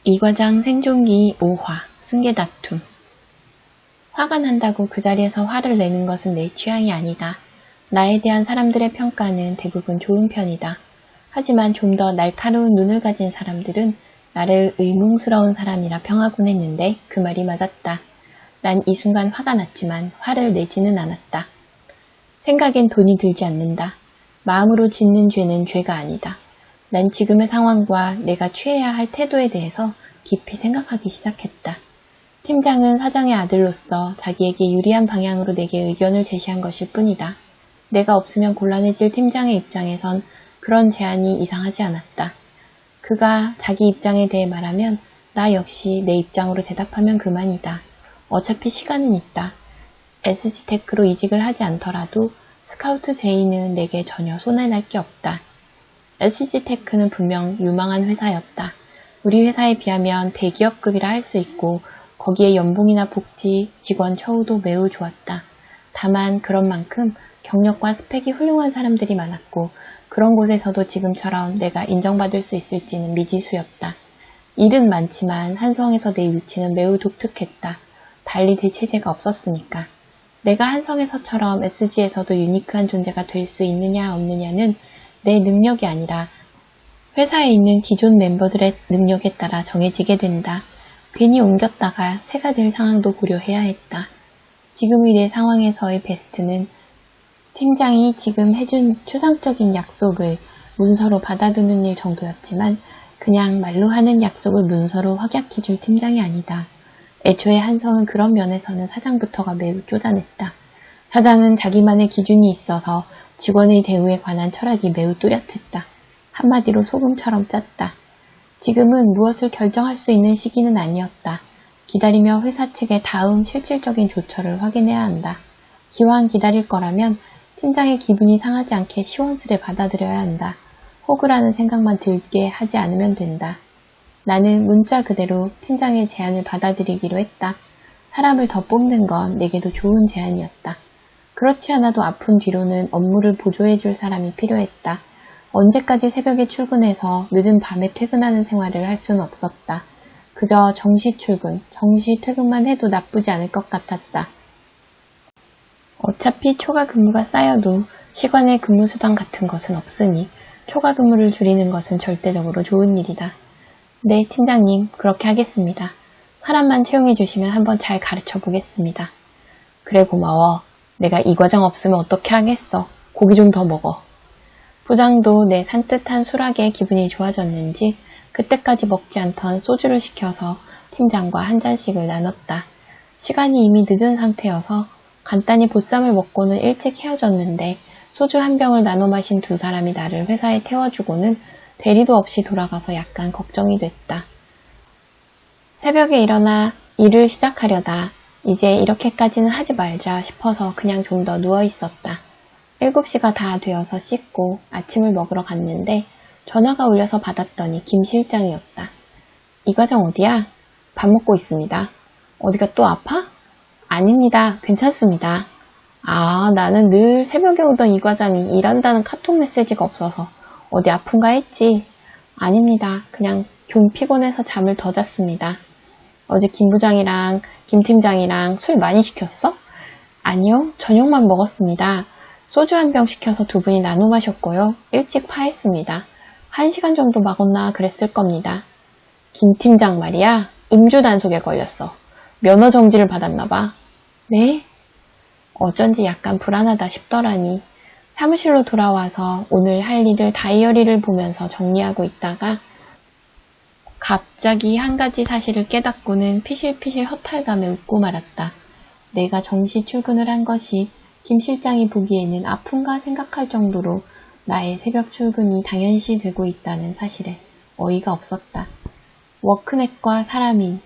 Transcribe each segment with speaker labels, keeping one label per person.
Speaker 1: 이 과장 생존기 5화 승계다툼. 화가 난다고 그 자리에서 화를 내는 것은 내 취향이 아니다. 나에 대한 사람들의 평가는 대부분 좋은 편이다. 하지만 좀 더 날카로운 눈을 가진 사람들은 나를 의문스러운 사람이라 평하곤 했는데 그 말이 맞았다. 난 이 순간 화가 났지만 화를 내지는 않았다. 생각엔 돈이 들지 않는다. 마음으로 짓는 죄는 죄가 아니다. 난 지금의 상황과 내가 취해야 할 태도에 대해서 깊이 생각하기 시작했다. 팀장은 사장의 아들로서 자기에게 유리한 방향으로 내게 의견을 제시한 것일 뿐이다. 내가 없으면 곤란해질 팀장의 입장에선 그런 제안이 이상하지 않았다. 그가 자기 입장에 대해 말하면 나 역시 내 입장으로 대답하면 그만이다. 어차피 시간은 있다. SG테크로 이직을 하지 않더라도 스카우트 제의는 내게 전혀 손해날 게 없다. SG테크는 분명 유망한 회사였다. 우리 회사에 비하면 대기업급이라 할 수 있고 거기에 연봉이나 복지, 직원 처우도 매우 좋았다. 다만 그런 만큼 경력과 스펙이 훌륭한 사람들이 많았고 그런 곳에서도 지금처럼 내가 인정받을 수 있을지는 미지수였다. 일은 많지만 한성에서 내 위치는 매우 독특했다. 달리 대체제가 없었으니까. 내가 한성에서처럼 SG에서도 유니크한 존재가 될 수 있느냐 없느냐는 내 능력이 아니라 회사에 있는 기존 멤버들의 능력에 따라 정해지게 된다. 괜히 옮겼다가 새가 될 상황도 고려해야 했다. 지금의 내 상황에서의 베스트는 팀장이 지금 해준 추상적인 약속을 문서로 받아두는 일 정도였지만 그냥 말로 하는 약속을 문서로 확약해줄 팀장이 아니다. 애초에 한성은 그런 면에서는 사장부터가 매우 쪼잔했다. 사장은 자기만의 기준이 있어서 직원의 대우에 관한 철학이 매우 뚜렷했다. 한마디로 소금처럼 짰다. 지금은 무엇을 결정할 수 있는 시기는 아니었다. 기다리며 회사 측의 다음 실질적인 조처를 확인해야 한다. 기왕 기다릴 거라면 팀장의 기분이 상하지 않게 시원스레 받아들여야 한다. 호구라는 생각만 들게 하지 않으면 된다. 나는 문자 그대로 팀장의 제안을 받아들이기로 했다. 사람을 더 뽑는 건 내게도 좋은 제안이었다. 그렇지 않아도 아픈 뒤로는 업무를 보조해줄 사람이 필요했다. 언제까지 새벽에 출근해서 늦은 밤에 퇴근하는 생활을 할 수는 없었다. 그저 정시 출근, 정시 퇴근만 해도 나쁘지 않을 것 같았다. 어차피 초과 근무가 쌓여도 시간에 근무수당 같은 것은 없으니 초과 근무를 줄이는 것은 절대적으로 좋은 일이다. 네, 팀장님, 그렇게 하겠습니다. 사람만 채용해 주시면 한번 잘 가르쳐 보겠습니다. 그래, 고마워. 내가 이 과장 없으면 어떻게 하겠어. 고기 좀 더 먹어. 부장도 내 산뜻한 수락에 기분이 좋아졌는지 그때까지 먹지 않던 소주를 시켜서 팀장과 한 잔씩을 나눴다. 시간이 이미 늦은 상태여서 간단히 보쌈을 먹고는 일찍 헤어졌는데 소주 한 병을 나눠 마신 두 사람이 나를 회사에 태워주고는 대리도 없이 돌아가서 약간 걱정이 됐다. 새벽에 일어나 일을 시작하려다 이제 이렇게까지는 하지 말자 싶어서 그냥 좀 더 누워 있었다. 7시가 다 되어서 씻고 아침을 먹으러 갔는데 전화가 울려서 받았더니 김 실장이었다. 이 과장 어디야? 밥 먹고 있습니다. 어디가 또 아파? 아닙니다. 괜찮습니다. 아, 나는 늘 새벽에 오던 이 과장이 일한다는 카톡 메시지가 없어서 어디 아픈가 했지. 아닙니다. 그냥 좀 피곤해서 잠을 더 잤습니다. 어제 김 부장이랑 김 팀장이랑 술 많이 시켰어? 아니요. 저녁만 먹었습니다. 소주 한 병 시켜서 두 분이 나눠 마셨고요. 일찍 파했습니다. 1시간 정도 먹었나 그랬을 겁니다. 김 팀장 말이야. 음주 단속에 걸렸어. 면허 정지를 받았나 봐. 네? 어쩐지 약간 불안하다 싶더라니. 사무실로 돌아와서 오늘 할 일을 다이어리를 보면서 정리하고 있다가 갑자기 한 가지 사실을 깨닫고는 피실피실 허탈감에 웃고 말았다. 내가 정시 출근을 한 것이 김 실장이 보기에는 아픈가 생각할 정도로 나의 새벽 출근이 당연시 되고 있다는 사실에 어이가 없었다. 워크넷과 사람인,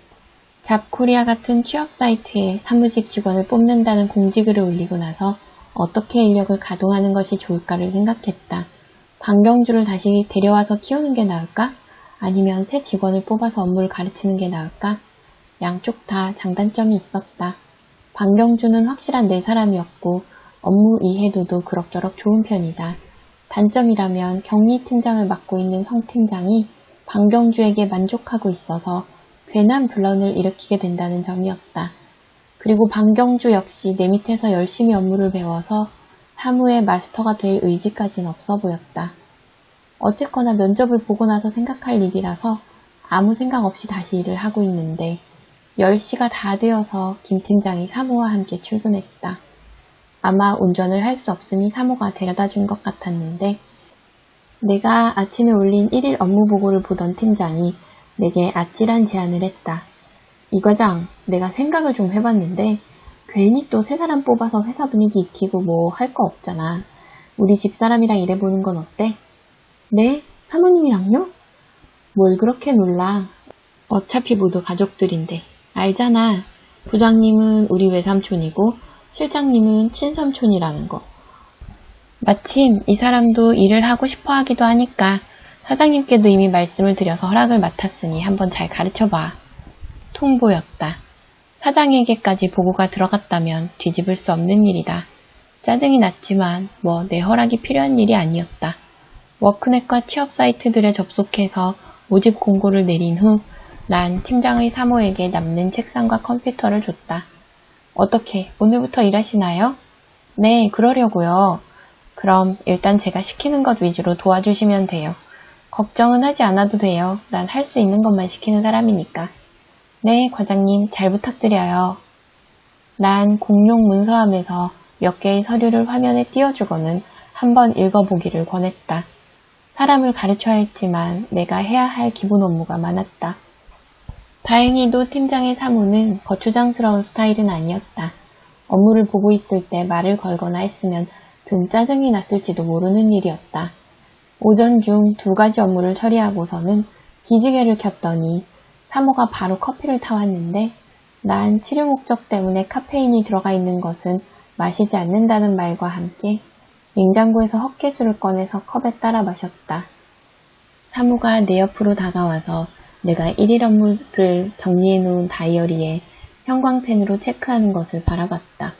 Speaker 1: 잡코리아 같은 취업 사이트에 사무직 직원을 뽑는다는 공지글을 올리고 나서 어떻게 인력을 가동하는 것이 좋을까를 생각했다. 방경주를 다시 데려와서 키우는 게 나을까? 아니면 새 직원을 뽑아서 업무를 가르치는 게 나을까? 양쪽 다 장단점이 있었다. 방경주는 확실한 내 사람이었고 업무 이해도도 그럭저럭 좋은 편이다. 단점이라면 격리 팀장을 맡고 있는 성 팀장이 방경주에게 만족하고 있어서 괜한 분란을 일으키게 된다는 점이었다. 그리고 방경주 역시 내 밑에서 열심히 업무를 배워서 사무의 마스터가 될 의지까진 없어 보였다. 어쨌거나 면접을 보고 나서 생각할 일이라서 아무 생각 없이 다시 일을 하고 있는데 10시가 다 되어서 김 팀장이 사무와 함께 출근했다. 아마 운전을 할 수 없으니 사무가 데려다 준 것 같았는데 내가 아침에 올린 1일 업무 보고를 보던 팀장이 내게 아찔한 제안을 했다. 이 과장, 내가 생각을 좀 해봤는데 괜히 또 새 사람 뽑아서 회사 분위기 익히고 뭐 할 거 없잖아. 우리 집사람이랑 일해보는 건 어때? 네? 사모님이랑요? 뭘 그렇게 놀라. 어차피 모두 가족들인데. 알잖아. 부장님은 우리 외삼촌이고 실장님은 친삼촌이라는 거. 마침 이 사람도 일을 하고 싶어 하기도 하니까 사장님께도 이미 말씀을 드려서 허락을 맡았으니 한번 잘 가르쳐봐. 통보였다. 사장에게까지 보고가 들어갔다면 뒤집을 수 없는 일이다. 짜증이 났지만 뭐 내 허락이 필요한 일이 아니었다. 워크넷과 취업 사이트들에 접속해서 모집 공고를 내린 후 난 팀장의 사모에게 남는 책상과 컴퓨터를 줬다. 어떻게 오늘부터 일하시나요? 네, 그러려고요. 그럼 일단 제가 시키는 것 위주로 도와주시면 돼요. 걱정은 하지 않아도 돼요. 난 할 수 있는 것만 시키는 사람이니까. 네, 과장님 잘 부탁드려요. 난 공용 문서함에서 몇 개의 서류를 화면에 띄워주고는 한번 읽어보기를 권했다. 사람을 가르쳐야 했지만 내가 해야 할 기본 업무가 많았다. 다행히도 팀장의 사무는 거추장스러운 스타일은 아니었다. 업무를 보고 있을 때 말을 걸거나 했으면 좀 짜증이 났을지도 모르는 일이었다. 오전 중 2가지 업무를 처리하고서는 기지개를 켰더니 사모가 바로 커피를 타왔는데 난 치료 목적 때문에 카페인이 들어가 있는 것은 마시지 않는다는 말과 함께 냉장고에서 헛개수를 꺼내서 컵에 따라 마셨다. 사모가 내 옆으로 다가와서 내가 1일 업무를 정리해놓은 다이어리에 형광펜으로 체크하는 것을 바라봤다.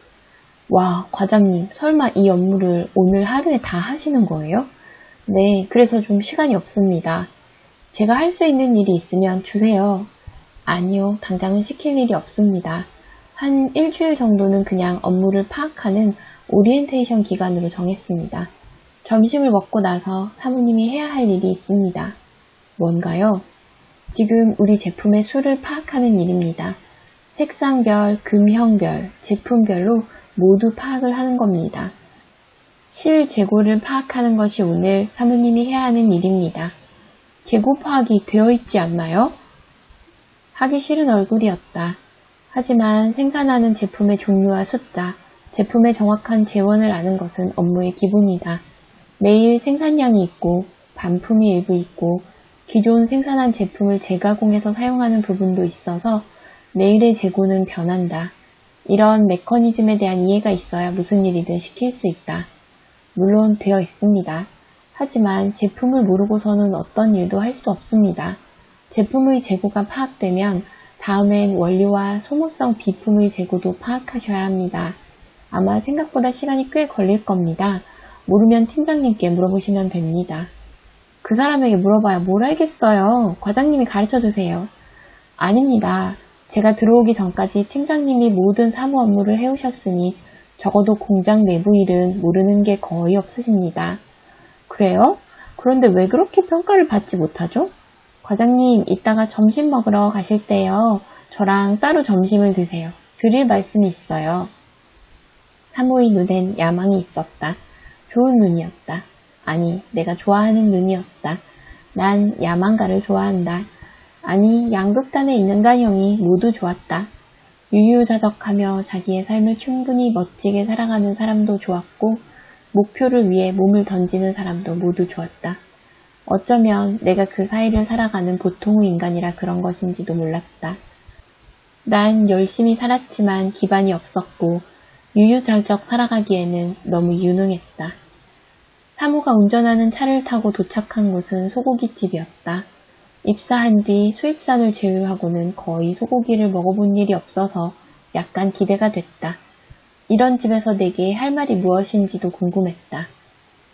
Speaker 1: 와, 과장님, 설마 이 업무를 오늘 하루에 다 하시는 거예요? 네, 그래서 좀 시간이 없습니다. 제가 할 수 있는 일이 있으면 주세요. 아니요, 당장은 시킬 일이 없습니다. 한 일주일 정도는 그냥 업무를 파악하는 오리엔테이션 기간으로 정했습니다. 점심을 먹고 나서 사모님이 해야 할 일이 있습니다. 뭔가요? 지금 우리 제품의 수를 파악하는 일입니다. 색상별, 금형별, 제품별로 모두 파악을 하는 겁니다. 실 재고를 파악하는 것이 오늘 사모님이 해야 하는 일입니다. 재고 파악이 되어 있지 않나요? 하기 싫은 얼굴이었다. 하지만 생산하는 제품의 종류와 숫자, 제품의 정확한 재원을 아는 것은 업무의 기본이다. 매일 생산량이 있고 반품이 일부 있고 기존 생산한 제품을 재가공해서 사용하는 부분도 있어서 매일의 재고는 변한다. 이런 메커니즘에 대한 이해가 있어야 무슨 일이든 시킬 수 있다. 물론 되어 있습니다. 하지만 제품을 모르고서는 어떤 일도 할 수 없습니다. 제품의 재고가 파악되면 다음엔 원료와 소모성 비품의 재고도 파악하셔야 합니다. 아마 생각보다 시간이 꽤 걸릴 겁니다. 모르면 팀장님께 물어보시면 됩니다. 그 사람에게 물어봐야 뭘 알겠어요. 과장님이 가르쳐주세요. 아닙니다. 제가 들어오기 전까지 팀장님이 모든 사무 업무를 해오셨으니 적어도 공장 내부 일은 모르는 게 거의 없으십니다. 그래요? 그런데 왜 그렇게 평가를 받지 못하죠? 과장님, 이따가 점심 먹으러 가실 때요. 저랑 따로 점심을 드세요. 드릴 말씀이 있어요. 사모의 눈엔 야망이 있었다. 좋은 눈이었다. 아니, 내가 좋아하는 눈이었다. 난 야망가를 좋아한다. 아니, 양극단의 인간형이 모두 좋았다. 유유자적하며 자기의 삶을 충분히 멋지게 살아가는 사람도 좋았고 목표를 위해 몸을 던지는 사람도 모두 좋았다. 어쩌면 내가 그 사이를 살아가는 보통의 인간이라 그런 것인지도 몰랐다. 난 열심히 살았지만 기반이 없었고 유유자적 살아가기에는 너무 유능했다. 사모가 운전하는 차를 타고 도착한 곳은 소고기집이었다. 입사한 뒤 수입산을 제외하고는 거의 소고기를 먹어본 일이 없어서 약간 기대가 됐다. 이런 집에서 내게 할 말이 무엇인지도 궁금했다.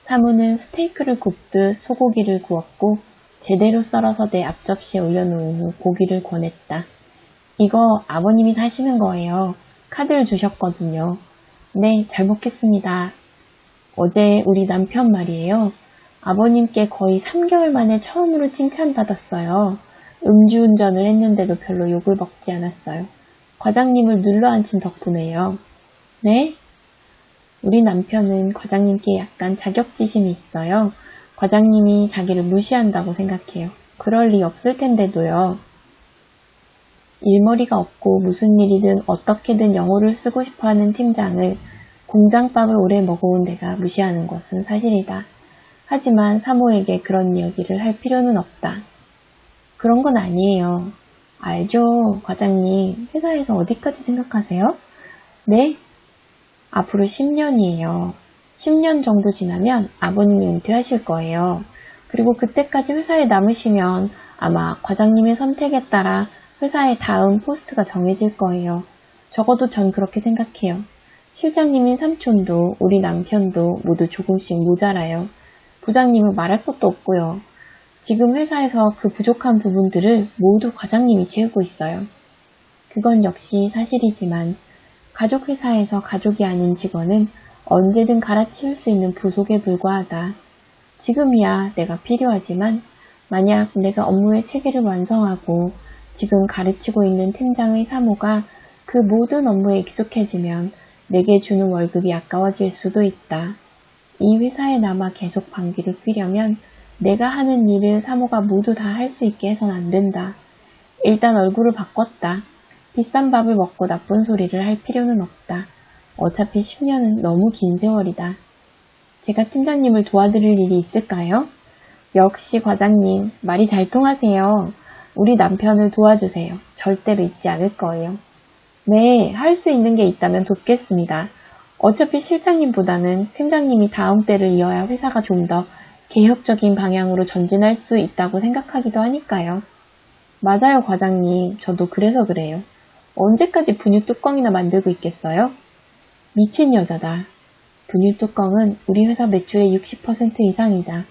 Speaker 1: 사모는 스테이크를 굽듯 소고기를 구웠고 제대로 썰어서 내 앞접시에 올려놓은 후 고기를 권했다. 이거 아버님이 사시는 거예요. 카드를 주셨거든요. 네, 잘 먹겠습니다. 어제 우리 남편 말이에요. 아버님께 거의 3개월 만에 처음으로 칭찬받았어요. 음주운전을 했는데도 별로 욕을 먹지 않았어요. 과장님을 눌러앉힌 덕분에요. 네? 우리 남편은 과장님께 약간 자격지심이 있어요. 과장님이 자기를 무시한다고 생각해요. 그럴 리 없을 텐데도요. 일머리가 없고 무슨 일이든 어떻게든 영어를 쓰고 싶어하는 팀장을 공장밥을 오래 먹어온 내가 무시하는 것은 사실이다. 하지만 사모에게 그런 이야기를 할 필요는 없다. 그런 건 아니에요. 알죠, 과장님. 회사에서 어디까지 생각하세요? 네? 앞으로 10년이에요. 10년 정도 지나면 아버님이 은퇴하실 거예요. 그리고 그때까지 회사에 남으시면 아마 과장님의 선택에 따라 회사의 다음 포스트가 정해질 거예요. 적어도 전 그렇게 생각해요. 실장님인 삼촌도 우리 남편도 모두 조금씩 모자라요. 부장님은 말할 것도 없고요. 지금 회사에서 그 부족한 부분들을 모두 과장님이 채우고 있어요. 그건 역시 사실이지만 가족 회사에서 가족이 아닌 직원은 언제든 갈아치울 수 있는 부속에 불과하다. 지금이야 내가 필요하지만 만약 내가 업무의 체계를 완성하고 지금 가르치고 있는 팀장의 사모가 그 모든 업무에 익숙해지면 내게 주는 월급이 아까워질 수도 있다. 이 회사에 남아 계속 방귀를 뀌려면 내가 하는 일을 사모가 모두 다 할 수 있게 해선 안 된다. 일단 얼굴을 바꿨다. 비싼 밥을 먹고 나쁜 소리를 할 필요는 없다. 어차피 10년은 너무 긴 세월이다. 제가 팀장님을 도와드릴 일이 있을까요? 역시 과장님, 말이 잘 통하세요. 우리 남편을 도와주세요. 절대로 잊지 않을 거예요. 네, 할 수 있는 게 있다면 돕겠습니다. 어차피 실장님보다는 팀장님이 다음 때를 이어야 회사가 좀 더 개혁적인 방향으로 전진할 수 있다고 생각하기도 하니까요. 맞아요, 과장님. 저도 그래서 그래요. 언제까지 분유 뚜껑이나 만들고 있겠어요? 미친 여자다. 분유 뚜껑은 우리 회사 매출의 60% 이상이다.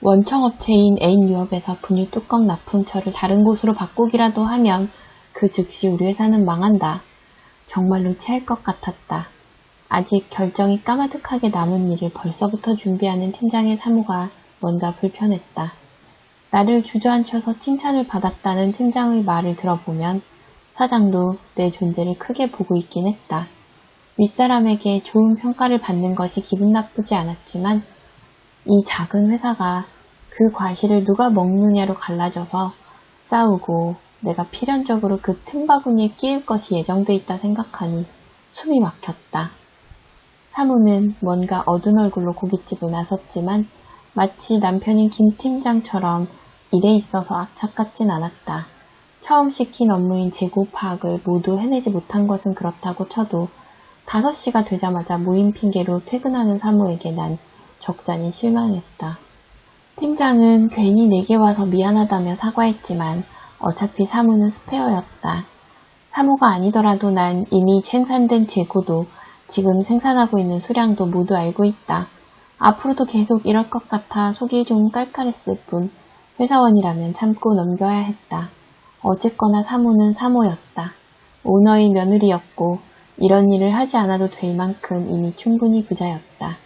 Speaker 1: 원청업체인 N유업에서 분유 뚜껑 납품처를 다른 곳으로 바꾸기라도 하면 그 즉시 우리 회사는 망한다. 정말로 체할 것 같았다. 아직 결정이 까마득하게 남은 일을 벌써부터 준비하는 팀장의 사모가 뭔가 불편했다. 나를 주저앉혀서 칭찬을 받았다는 팀장의 말을 들어보면 사장도 내 존재를 크게 보고 있긴 했다. 윗사람에게 좋은 평가를 받는 것이 기분 나쁘지 않았지만 이 작은 회사가 그 과실을 누가 먹느냐로 갈라져서 싸우고 내가 필연적으로 그 틈바구니에 끼일 것이 예정돼 있다 생각하니 숨이 막혔다. 사모는 뭔가 어두운 얼굴로 고깃집을 나섰지만 마치 남편인 김 팀장처럼 일에 있어서 악착 같진 않았다. 처음 시킨 업무인 재고 파악을 모두 해내지 못한 것은 그렇다고 쳐도 5시가 되자마자 모임 핑계로 퇴근하는 사모에게 난 적잖이 실망했다. 팀장은 괜히 내게 와서 미안하다며 사과했지만 어차피 사모는 스페어였다. 사모가 아니더라도 난 이미 생산된 재고도 지금 생산하고 있는 수량도 모두 알고 있다. 앞으로도 계속 이럴 것 같아 속이 좀 깔깔했을 뿐 회사원이라면 참고 넘겨야 했다. 어쨌거나 사모는 사모였다. 오너의 며느리였고 이런 일을 하지 않아도 될 만큼 이미 충분히 부자였다.